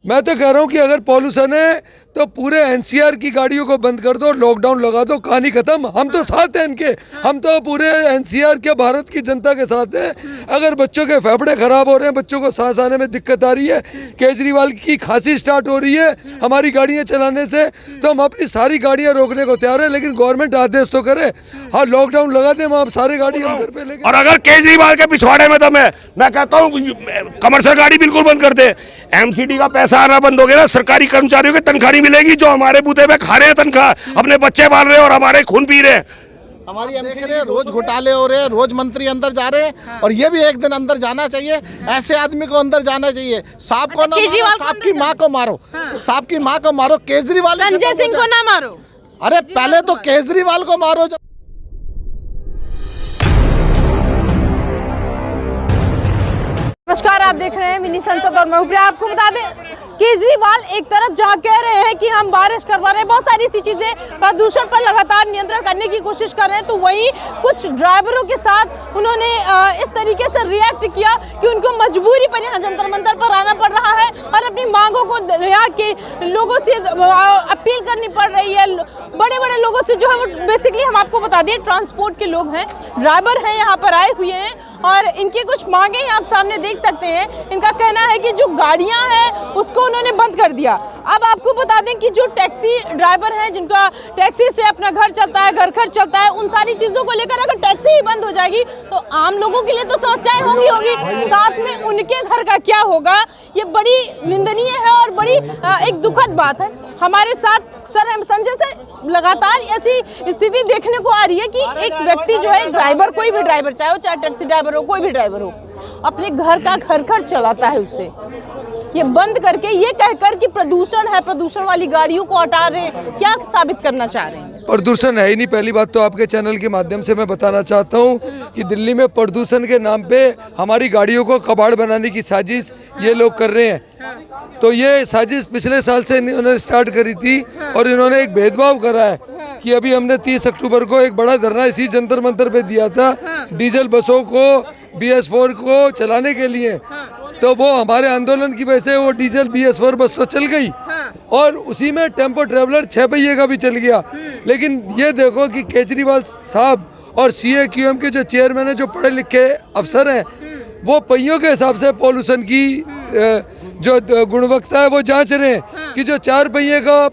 मैं तो कह रहा हूँ कि अगर पॉल्यूशन है तो पूरे एनसीआर की गाड़ियों को बंद कर दो, लॉकडाउन लगा दो, कहानी खत्म। हम तो साथ हैं इनके, हम तो पूरे एनसीआर के भारत की जनता के साथ हैं। अगर बच्चों के फेफड़े खराब हो रहे हैं, बच्चों को सांस आने में दिक्कत आ रही है, केजरीवाल की खांसी स्टार्ट हो रही है हमारी गाड़ियाँ चलाने से, तो हम अपनी सारी गाड़ियाँ रोकने को तैयार है, लेकिन गवर्नमेंट आदेश तो करे। हाँ, लॉकडाउन लगा दे, वहाँ सारी गाड़ी हम घर पे लेके। और अगर केजरीवाल के पिछवाड़े में तो मैं कहता हूँ कमर्शियल गाड़ी बिल्कुल बंद कर दे। एमसीडी का पैसा आना बंद हो गया ना, सरकारी कर्मचारियों की तनख्वाह नहीं मिलेगी, जो हमारे बूते पे खा रहे हैं तनख्वाह, अपने बच्चे पाल रहे हैं और हमारे खून पी रहे हैं। हमारी एमसीडी रोज घोटाले हो रहे हैं, रोज मंत्री अंदर जा रहे हैं, और ये भी एक दिन अंदर जाना चाहिए। ऐसे आदमी को अंदर जाना चाहिए। सांप को ना मारो, सांप की माँ को मारो, सांप की माँ को मारो। केजरीवाल, संजय सिंह को ना मारो। अरे पहले तो केजरीवाल को मारो। नमस्कार, आप देख रहे हैं मिनी संसद और मैं उपरा। आपको बता दें, केजरीवाल एक तरफ जहां कह रहे हैं कि हम बारिश करवा रहे हैं, बहुत सारी सी चीजें, प्रदूषण पर लगातार नियंत्रण करने की कोशिश कर रहे हैं, तो वहीं कुछ ड्राइवरों के साथ उन्होंने इस तरीके से रिएक्ट किया कि उनको मजबूरी पर यहाँ जंतर मंतर पर आना पड़ रहा है और अपनी मांगों को यहाँ के लोगों से अपील करनी पड़ रही है। बड़े बड़े लोगों से जो है वो बेसिकली हम आपको बता दें ट्रांसपोर्ट के लोग हैं, ड्राइवर हैं, यहाँ पर आए हुए हैं और इनकी कुछ मांगे आप सामने देख सकते हैं। इनका कहना है कि जो गाड़ियां हैं उसको उन्होंने बंद कर दिया। अब आपको बता दें कि जो टैक्सी ड्राइवर हैं, जिनका टैक्सी से अपना घर चलता है, घर खर्च चलता है, उन सारी चीज़ों को लेकर अगर टैक्सी ही बंद हो जाएगी तो आम लोगों के लिए तो समस्याएं होंगी, साथ में उनके घर का क्या होगा, ये बड़ी निंदनीय है और बड़ी एक दुखद बात है। हमारे साथ सर संजय सर, लगातार ऐसी स्थिति देखने को आ रही है कि एक व्यक्ति जो है ड्राइवर, कोई भी ड्राइवर, चाहे वो चाहे टैक्सी ड्राइवर हो, कोई भी ड्राइवर हो, अपने घर का घर खर्च चलाता है उससे, ये बंद करके ये कहकर कि प्रदूषण है, प्रदूषण वाली गाड़ियों को हटा रहे हैं। क्या साबित करना चाह रहे हैं? प्रदूषण है ही नहीं। पहली बात तो आपके चैनल के माध्यम से मैं बताना चाहता हूँ कि दिल्ली में प्रदूषण के नाम पे हमारी गाड़ियों को कबाड़ बनाने की साजिश ये लोग कर रहे हैं। तो ये साजिश पिछले साल से इन्होंने स्टार्ट करी थी और इन्होंने एक भेदभाव करा है कि अभी हमने 30 अक्टूबर को एक बड़ा धरना इसी जंतर मंतर पे दिया था डीजल बसों को, BS4 को चलाने के लिए। तो वो हमारे आंदोलन की वजह से वो डीजल BS4 बस तो चल गई और उसी में टेम्पो ट्रेवलर 6 पहिए का भी चल गया। लेकिन ये देखो कि केजरीवाल साहब और CAQM के जो चेयरमैन है, जो पढ़े लिखे अफसर हैं, वो पहियों के हिसाब से पॉल्यूशन की जो गुणवत्ता है वो जांच रहे हैं कि जो 4 पहिए का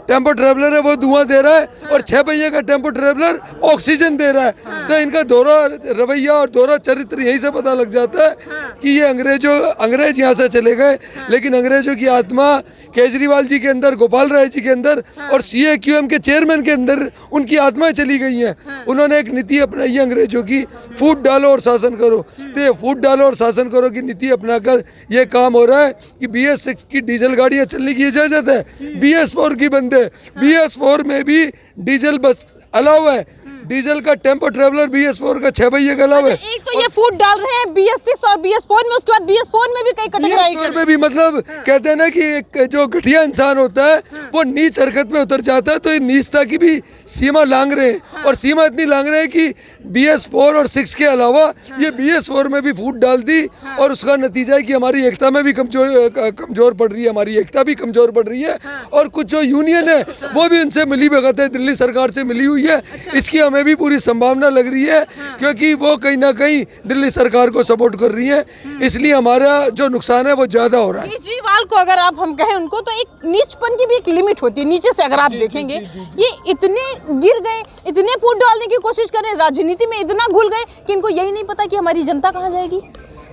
टेम्पो ट्रेवलर है वो धुआं दे रहा है और 6 पहिए का टेम्पो ट्रेवलर ऑक्सीजन दे रहा है। तो इनका दोहरा रवैया और दोहरा चरित्र यहीं से पता लग जाता है कि ये अंग्रेज यहाँ से चले गए, लेकिन अंग्रेजों की आत्मा केजरीवाल जी के अंदर, गोपाल राय जी के अंदर और CAQM के चेयरमैन के अंदर उनकी आत्माएं चली गई हैं। उन्होंने एक नीति अपनाई है अंग्रेजों की, फूट डालो और शासन करो। तो ये फूट डालो और शासन करो की नीति अपनाकर ये काम हो रहा है कि BS6 की डीजल गाड़ियां चलने की इजाजत है, BS4 की बंद है। BS4 में भी डीजल बस अलाउ है, डीजल का टेम्पो ट्रेवलर BS4 का 6 पहिए का अलाव है। एक तो ये फूट डाल रहे हैं BS6 और BS4 में, उसके बाद BS4 में भी कई कटघराई कर रहे हैं। में भी मतलब कहते हैं ना कि एक जो घटिया इंसान होता है वो नीच हरकत में उतर जाता है, तो ये नीचता की भी सीमा लांग रहे हैं और सीमा इतनी लांग रहे हैं कि BS4 और 6 के अलावा ये BS4 में भी फूट डाल दी और उसका नतीजा है कि हमारी एकता में भी कमजोर पड़ रही है, हमारी एकता भी कमजोर पड़ रही है। और कुछ जो यूनियन है वो भी इनसे मिली भगत है, दिल्ली सरकार से मिली हुई है। इसकी हमें भी पूरी संभावना लग रही है क्योंकि वो कहीं ना कहीं दिल्ली सरकार को सपोर्ट कर रही है, इसलिए हमारा जो नुकसान है वो ज्यादा हो रहा है। केजरीवाल को अगर आप हम कहें उनको, तो एक नीचपन की भी एक लिमिट होती है। नीचे से अगर आप देखेंगे ये इतने गिर गए, इतने फूट डालने की कोशिश कर रहे हैं, राजनीति में इतना घुल गए कि इनको यही नहीं पता कि हमारी जनता कहाँ जाएगी।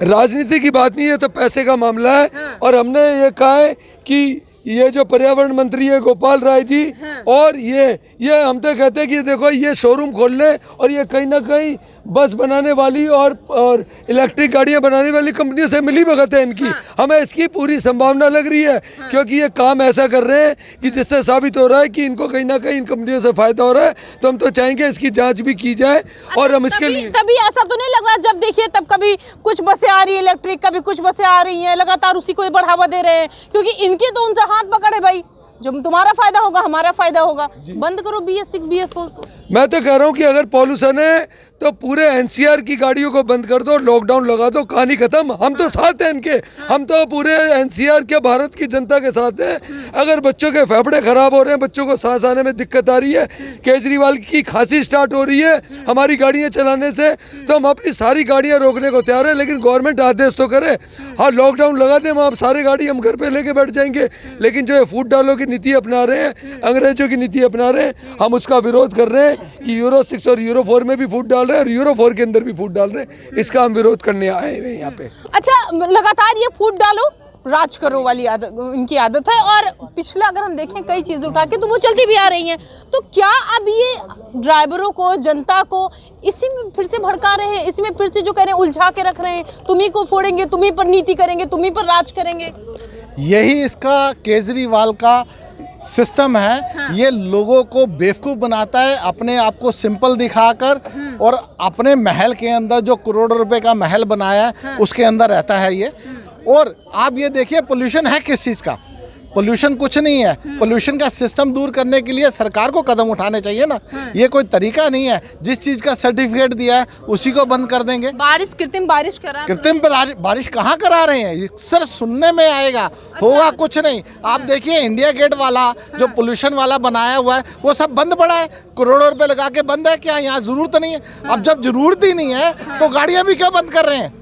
राजनीति की बात नहीं है, तो पैसे का मामला है। और हमने ये कहा है कि ये जो पर्यावरण मंत्री है गोपाल राय जी और ये हम तो कहते हैं कि देखो ये शोरूम खोल ले और ये कहीं ना कहीं बस बनाने वाली और इलेक्ट्रिक गाड़ियां बनाने वाली कंपनियों से मिली भगत है इनकी। हमें इसकी पूरी संभावना लग रही है क्योंकि ये काम ऐसा कर रहे हैं कि जिससे साबित हो रहा है कि इनको कहीं ना कहीं इन कंपनियों से फायदा हो रहा है। तो हम तो चाहेंगे इसकी जांच भी की जाए और हम इसके लिए तभी ऐसा तो नहीं लग रहा, जब देखिए तब कभी कुछ बसें आ रही है इलेक्ट्रिक, कभी कुछ बसें आ रही हैं, लगातार उसी को बढ़ावा दे रहे हैं क्योंकि इनके तो उनसे हाथ पकड़े भाई, जब तुम्हारा फायदा होगा हमारा फायदा होगा, बंद करो BS6 BS4 को। मैं तो कह रहा हूँ कि अगर पॉल्यूशन है तो पूरे एनसीआर की गाड़ियों को बंद कर दो, लॉकडाउन लगा दो, कहानी खत्म। हम तो साथ हैं इनके, हम तो पूरे एनसीआर के भारत की जनता के साथ हैं। अगर बच्चों के फेफड़े खराब हो रहे हैं, बच्चों को सांस आने में दिक्कत आ रही है, केजरीवाल की खांसी स्टार्ट हो रही है हमारी गाड़ियाँ चलाने से, तो हम अपनी सारी गाड़ियाँ रोकने को तैयार है। लेकिन गवर्नमेंट आदेश तो करे, हाँ लॉकडाउन लगा दें, वहाँ सारी गाड़ी हम घर पे लेके बैठ जाएंगे। लेकिन जो ये फूट डालो की नीति अपना रहे हैं, अंग्रेजों की नीति अपना रहे हैं, हम उसका विरोध कर रहे हैं कि यूरो 6 और यूरो 4 में भी फूट डाल रहे हैं और यूरो 4 के अंदर भी फूट डाल रहे हैं। इसका हम विरोध करने आए हैं यहाँ पे। अच्छा, लगातार ये फूट डालो राज करो वाली आदत इनकी आदत है, और पिछला अगर हम देखें कई चीजें उठा के तो वो चलती भी आ रही हैं। तो क्या अब ये ड्राइवरों को, जनता को इसी में फिर से भड़का रहे हैं, इसमें फिर से जो कह रहे हैं उलझा के रख रहे हैं, तुम्ही को फोड़ेंगे, तुम्ही पर नीति करेंगे, तुम्ही पर राज करेंगे? यही इसका केजरीवाल का सिस्टम है। हाँ। ये लोगों को बेवकूफ़ बनाता है, अपने आप को सिंपल दिखाकर, और अपने महल के अंदर जो करोड़ों रुपए का महल बनाया है, हाँ, उसके अंदर रहता है ये। और आप ये देखिए पोल्यूशन है किस चीज़ का? पोल्यूशन कुछ नहीं है। पोल्यूशन का सिस्टम दूर करने के लिए सरकार को कदम उठाने चाहिए ना। ये कोई तरीका नहीं है, जिस चीज़ का सर्टिफिकेट दिया है उसी को बंद कर देंगे। बारिश, कृत्रिम बारिश करा, कृत्रिम बारिश कहाँ करा रहे हैं? ये सिर्फ सुनने में आएगा, अच्छा, होगा कुछ नहीं। आप देखिए इंडिया गेट वाला जो पोल्यूशन वाला बनाया हुआ है वो सब बंद पड़ा है, करोड़ों रुपए लगा के बंद है। क्या यहाँ जरूरत नहीं है? अब जब जरूरत ही नहीं है तो गाड़ियाँ भी क्यों बंद कर रहे हैं?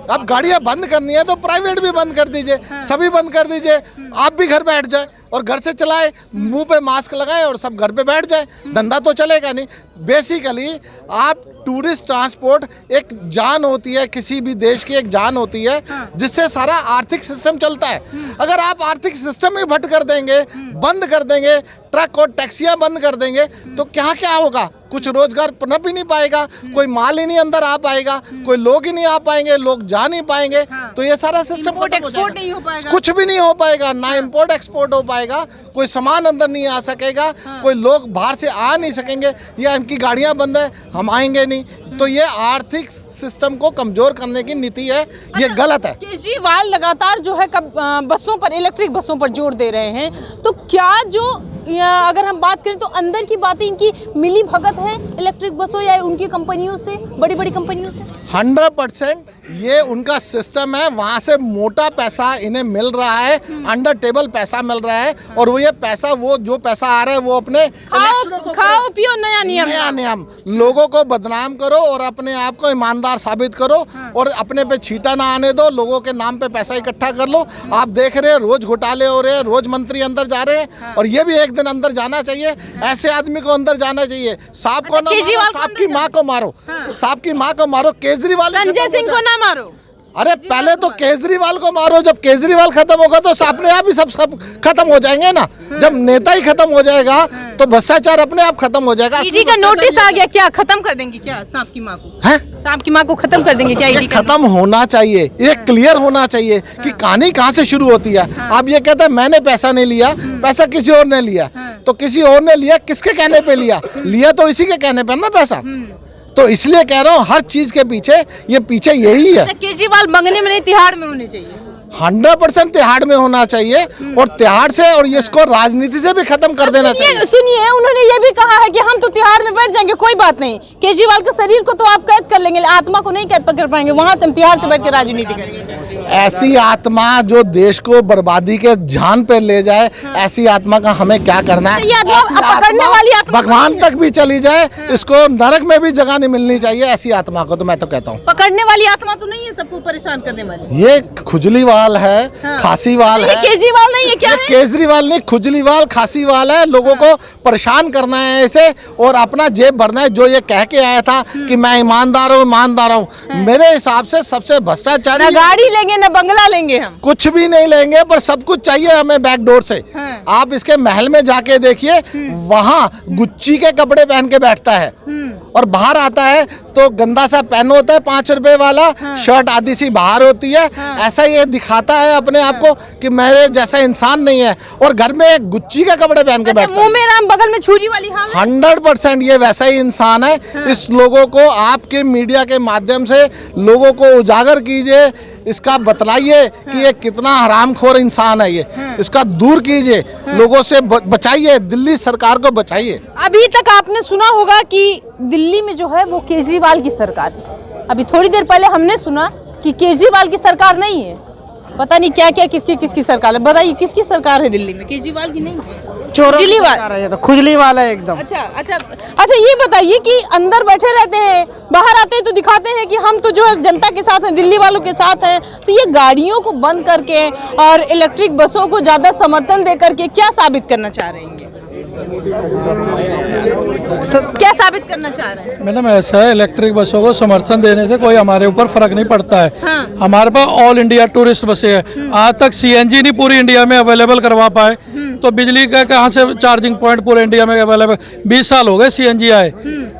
अब गाड़ियाँ बंद करनी है तो प्राइवेट भी बंद कर दीजिए, सभी बंद कर दीजिए। आप भी घर बैठ जाए और घर से चलाए, मुंह पे मास्क लगाए और सब घर पे बैठ जाए, धंधा तो चलेगा नहीं। बेसिकली आप टूरिस्ट ट्रांसपोर्ट एक जान होती है, किसी भी देश की एक जान होती है जिससे सारा आर्थिक सिस्टम चलता है। अगर आप आर्थिक सिस्टम ही भट कर देंगे, बंद कर देंगे, ट्रक और टैक्सियां बंद कर देंगे, तो क्या क्या होगा? कुछ रोजगार पनप ही नहीं पाएगा, कोई माल ही नहीं अंदर आ पाएगा, कोई लोग ही नहीं आ पाएंगे, लोग जा नहीं पाएंगे। तो ये सारा सिस्टम इंपोर्ट एक्सपोर्ट नहीं हो पाएगा, कुछ भी नहीं हो पाएगा, ना इंपोर्ट एक्सपोर्ट हो पाएगा, कोई सामान अंदर नहीं आ सकेगा, कोई लोग बाहर से आ नहीं सकेंगे, या इनकी गाड़ियां बंद है हम आएंगे नहीं। तो ये आर्थिक सिस्टम को कमजोर करने की नीति है, ये गलत है। केजरीवाल लगातार जो है बसों पर, इलेक्ट्रिक बसों पर जोर दे रहे हैं, तो क्या जो अगर हम बात करें तो अंदर की बातें इनकी मिली भगत है इलेक्ट्रिक बसों या उनकी कंपनियों से, बड़ी बड़ी कंपनियों से? 100% ये उनका सिस्टम है, वहाँ से मोटा पैसा इन्हें मिल रहा है, अंडर टेबल पैसा मिल रहा है, और वो ये पैसा, वो जो पैसा आ रहा है वो अपने खाओ पियो नया नियम, लोगों को बदनाम करो और अपने आप को ईमानदार साबित करो, और अपने पे छीटा ना आने दो, लोगों के नाम पे पैसा इकट्ठा कर लो। आप देख रहे हैं रोज घोटाले हो रहे हैं, रोज मंत्री अंदर जा रहे हैं, और ये भी एक दिन अंदर जाना चाहिए। ऐसे आदमी को अंदर जाना चाहिए। सांप को ना मारो, सांप की माँ को मारो, सांप की माँ को मारो। केजरीवाल, संजय सिंह को ना मारो। अरे पहले तो केजरीवाल को मारो, जब केजरीवाल खत्म होगा तो अपने आप ही सब खत्म हो जाएंगे ना। जब नेता ही खत्म हो जाएगा तो भ्रष्टाचार अपने आप खत्म हो जाएगा। ईडी का नोटिस आ गया, क्या खत्म कर देंगे क्या सांप की माँ को? है, सांप की माँ को खत्म कर देंगे क्या? ईडी खत्म होना चाहिए, ये क्लियर होना चाहिए कि कहानी कहाँ से शुरू होती है। आप ये कहते हैं मैंने पैसा नहीं लिया, पैसा किसी और ने लिया, तो किसी और ने लिया, किसके कहने पे लिया तो इसी के कहने पे ना पैसा। तो इसलिए कह रहा हूँ हर चीज के पीछे यही है। केजरीवाल मंगने में नहीं, तिहाड़ में होने चाहिए। 100% तिहाड़ में होना चाहिए, और तिहाड़ से, और इसको राजनीति से भी खत्म कर देना चाहिए। सुनिए, उन्होंने ये भी कहा है कि हम तो तिहाड़ में बैठ जाएंगे, कोई बात नहीं, केजरीवाल के शरीर को तो आप कैद कर लेंगे, आत्मा को नहीं कैद पकड़ पाएंगे, वहां से हम तिहाड़ से बैठ के राजनीति करेंगे। ऐसी आत्मा जो देश को बर्बादी के झान पे ले जाए, ऐसी आत्मा का हमें क्या करना है? पकड़ने वाली आत्मा भगवान तक भी चली जाए, इसको नरक में भी जगह नहीं मिलनी चाहिए ऐसी आत्मा को। तो मैं तो कहता हूँ पकड़ने वाली आत्मा तो नहीं है, सबको परेशान करने वाली। ये खुजली वाल है, खांसी वाल है। केजरीवाल नहीं है क्या? केजरीवाल नहीं, खुजली वाल, खांसी वाल है। लोगों को परेशान करना है ऐसे, और अपना जेब भरना है। जो ये कह के आया था कि मैं ईमानदार हूँ, मेरे हिसाब से सबसे भ्रष्टाचारी। ना गाड़ी लेंगे ना बंगला लेंगे, हम कुछ भी नहीं लेंगे, पर सब कुछ चाहिए हमें बैकडोर से। आप इसके महल में जाके देखिए, वहाँ गुच्ची के कपड़े पहन के बैठता है, और बाहर आता है तो गंदा सा पेन होता है 5 रुपए वाला, शर्ट आधी सी बाहर होती है। ऐसा ये दिखाता है अपने आप को कि मेरे जैसा इंसान नहीं है, और घर में गुच्ची के कपड़े पहन के बैठता है। मुंह में राम बगल में छुरी वाली। 100% ये वैसा ही इंसान है। इस लोगों को आपके मीडिया के माध्यम से लोगों को उजागर कीजिए, इसका बतलाइए कि ये कितना हरामखोर इंसान है, ये इसका दूर कीजिए, लोगों से बचाइए, दिल्ली सरकार को बचाइए। अभी तक आपने सुना होगा कि दिल्ली में जो है वो केजरीवाल की सरकार है। अभी थोड़ी देर पहले हमने सुना कि केजरीवाल की सरकार नहीं है, पता नहीं क्या क्या किसकी सरकार है। बताइए किसकी सरकार है दिल्ली में? केजरीवाल की नहीं है, चोरों तो खुजली वाला है एकदम। अच्छा ये बताइए कि अंदर बैठे रहते हैं, बाहर आते हैं तो दिखाते हैं कि हम तो जो है जनता के साथ हैं, दिल्ली वालों के साथ हैं, तो ये गाड़ियों को बंद करके और इलेक्ट्रिक बसों को ज्यादा समर्थन दे करके क्या साबित करना चाह रहे हैं? क्या साबित करना चाह रहे हैं? मैडम ऐसा है, इलेक्ट्रिक बसों को समर्थन देने से कोई हमारे ऊपर फर्क नहीं पड़ता है। हाँ। हमारे पास ऑल इंडिया टूरिस्ट बसें हैं। आज तक सीएनजी नहीं पूरी इंडिया में अवेलेबल करवा पाए, तो बिजली का कहाँ से चार्जिंग पॉइंट पूरे इंडिया में अवेलेबल? 20 साल हो गए सीएनजी आए,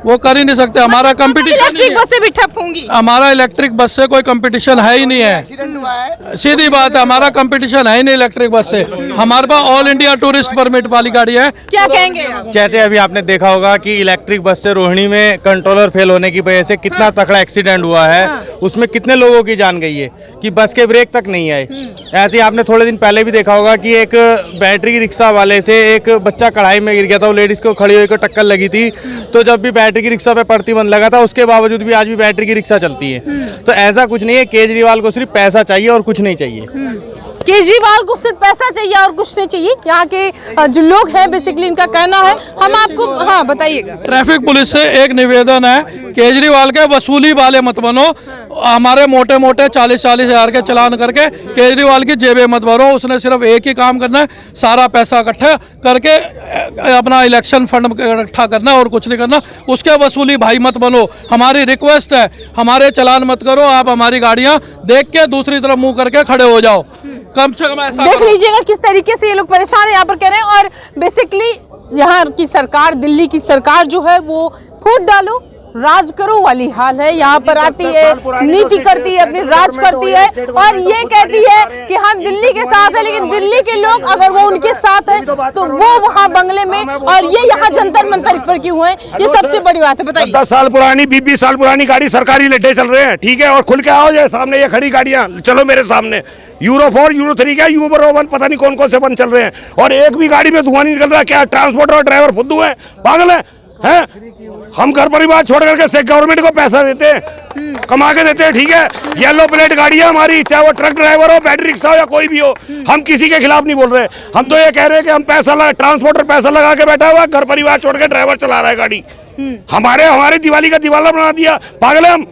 वो कर ही नहीं सकते। हमारा कंपटीशन, इलेक्ट्रिक बसें भी ठप होंगी। हमारा इलेक्ट्रिक बस से कोई कंपटीशन है ही नहीं है, सीधी बात है, हमारा कंपटीशन है ही नहीं इलेक्ट्रिक बस से। हमारे पास ऑल इंडिया टूरिस्ट परमिट वाली गाड़ी है। क्या कहेंगे आप? जैसे अभी आपने देखा होगा कि इलेक्ट्रिक बस से रोहिणी में कंट्रोलर फेल होने की वजह से कितना तगड़ा एक्सीडेंट हुआ है। उसमें कितने लोगों की जान गई है कि बस के ब्रेक तक नहीं आए। ऐसे ही आपने थोड़े दिन पहले भी देखा होगा कि एक बैटरी रिक्शा वाले से एक बच्चा कढ़ाई में गिर गया था, वो लेडीज को खड़ी हुई को टक्कर लगी थी। तो जब भी बैटरी की रिक्शा पे प्रतिबंध लगा था, उसके बावजूद भी आज भी बैटरी की रिक्शा चलती है। तो ऐसा कुछ नहीं है, केजरीवाल को सिर्फ पैसा चाहिए और कुछ नहीं चाहिए। केजरीवाल को सिर्फ पैसा चाहिए और कुछ नहीं चाहिए, यहाँ के जो लोग हैं बेसिकली इनका कहना है। हम आपको हाँ बताइएगा। ट्रैफिक पुलिस से एक निवेदन है, केजरीवाल के वसूली वाले मत बनो। हमारे मोटे मोटे 40-40 हज़ार के चालान करके केजरीवाल की जेबें मत भरो। उसने सिर्फ एक ही काम करना है, सारा पैसा इकट्ठा करके अपना इलेक्शन फंड इकट्ठा करना है और कुछ नहीं करना। उसके वसूली भाई मत बनो। हमारी रिक्वेस्ट है, हमारे चालान मत करो। आप हमारी गाड़ियाँ देख के दूसरी तरफ मुँह करके खड़े हो जाओ, कम से कम ऐसा देख लीजिएगा किस तरीके से ये लोग परेशान है यहाँ पर कह रहे हैं। और बेसिकली यहाँ की सरकार, दिल्ली की सरकार जो है वो फूट डालो राज करो वाली हाल है। यहाँ पर आती है, नीति करती है, अपनी राज करती है और ये कहती है कि हम दिल्ली के साथ है, लेकिन दिल्ली के लोग अगर वो उनके साथ है तो वो वहाँ बंगले में और ये यहाँ जंतर मंतर पर क्यों है, ये सबसे बड़ी बात है। बताइए 10 साल पुरानी 20 साल पुरानी गाड़ी सरकारी लड्डे चल रहे हैं, ठीक है, और खुल के आओ, ये सामने ये खड़ी गाड़ियाँ, चलो मेरे सामने। यूरो 4 यूरो 3 क्या यूरो 1 पता नहीं कौन कौन से बन चल रहे हैं, और एक भी गाड़ी में धुआं नहीं निकल रहा। क्या ट्रांसपोर्टर और ड्राइवर फुद्दू है, पागल है? हम घर परिवार छोड़ करके गवर्नमेंट को पैसा देते हैं, कमा के देते हैं, ठीक है। येलो प्लेट गाड़ी है हमारी, चाहे वो ट्रक ड्राइवर हो, बैटरी रिक्शा हो या कोई भी हो। हम किसी के खिलाफ नहीं बोल रहे, हम तो ये कह रहे हैं कि हम ट्रांसपोर्टर पैसा लगा के बैठा हुआ, घर परिवार छोड़ के ड्राइवर चला रहा है गाड़ी। हमारे दिवाली का दिवाला बना दिया, पागल है हम,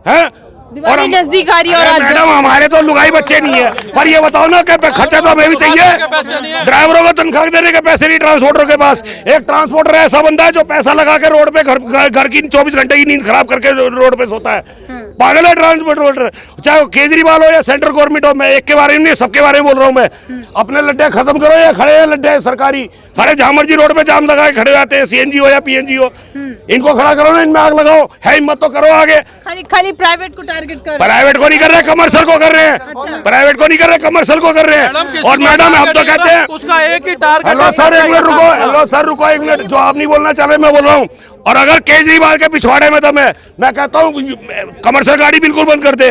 हैं? दिवाली नजदीक आ रही है और मैडम हमारे तो लुगाई बच्चे नहीं है, पर ये बताओ ना कि खर्चा तो हमें भी चाहिए। ड्राइवरों को तनख्वाह देने के पैसे नहीं ट्रांसपोर्टर के पास। एक ट्रांसपोर्टर ऐसा बंदा है जो पैसा लगा के रोड पे घर की 24 घंटे की नींद खराब करके रोड पे सोता है। पागल है ट्रांसपोर्टर, चाहे वो केजरीवाल हो या सेंट्रल गवर्नमेंट हो। मैं एक के बारे में नहीं, सबके बारे में बोल रहा हूँ मैं। अपने लड्डे खत्म करो, या खड़े हैं लड्डे सरकारी, सारे जहां मर्जी रोड पे जाम लगा के खड़े जाते हैं, सीएनजी हो या पीएनजी हो। इनको खड़ा करो ना, इनमें आग लगाओ, है हिम्मत तो करो आगे। खाली प्राइवेट को टारगेट कर, प्राइवेट को नहीं कर रहे, कमर्शियल को कर रहे हैं। प्राइवेट को नहीं कर रहे, कमर्शियल को कर रहे हैं। और मैडम हम तो कहते हैं उसका एक ही टारगेट। हेलो सर एक मिनट रुको, हेलो सर रुको एक मिनट, जो आप नहीं बोलना चाह रहे मैं बोल रहा हूँ। और अगर केजरीवाल के पिछवाड़े में दम है, मैं कहता हूँ कमर्शियल गाड़ी बिल्कुल बंद कर दे।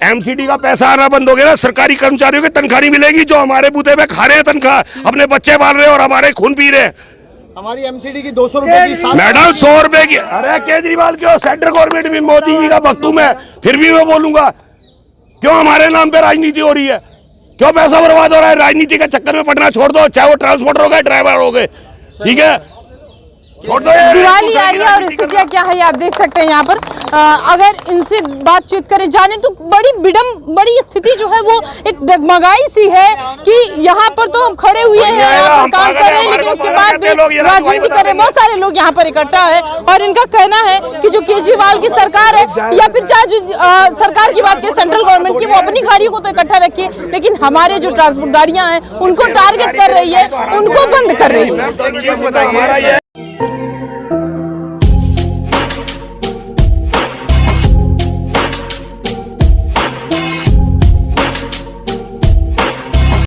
एमसीडी का पैसा आना बंद हो गया ना, सरकारी कर्मचारियों की तनख्वाह नहीं मिलेगी, जो हमारे बूथे पे खा रहे हैं तनख्वाह, अपने बच्चे पाल रहे हैं और हमारे खून पी रहे हैं। हमारी एमसीडी की 200 रुपए की, मैडम 100 रुपए की। अरे केजरीवाल क्यों, सेंट्रल गवर्नमेंट भी मोदी जी का भक्त हूं मैं, फिर भी मैं बोलूंगा क्यों हमारे नाम पे राजनीति हो रही है, क्यों पैसा बर्बाद हो रहा है। राजनीति के चक्कर में पड़ना छोड़ दो, चाहे वो ट्रांसपोर्टर हो गए ड्राइवर हो गए, ठीक है, छोड़ दो। दिवाली आ रही है और स्थितियाँ क्या है आप देख सकते हैं यहाँ पर। अगर इनसे बातचीत करें जाने तो बड़ी स्थिति जो है वो एक डगमगाई सी है कि यहाँ पर तो हम खड़े हुए हैं, यहाँ पर काम कर रहे हैं, लेकिन उसके बाद भी राजनीति कर रहे हैं। बहुत सारे लोग यहाँ पर इकट्ठा है और इनका कहना है कि जो केजरीवाल की सरकार है या फिर चाहे जो सरकार की बात की सेंट्रल गवर्नमेंट की, वो अपनी गाड़ियों को तो इकट्ठा रखिए, लेकिन हमारे जो ट्रांसपोर्ट गाड़ियाँ हैं उनको टारगेट कर रही है, उनको बंद कर रही है।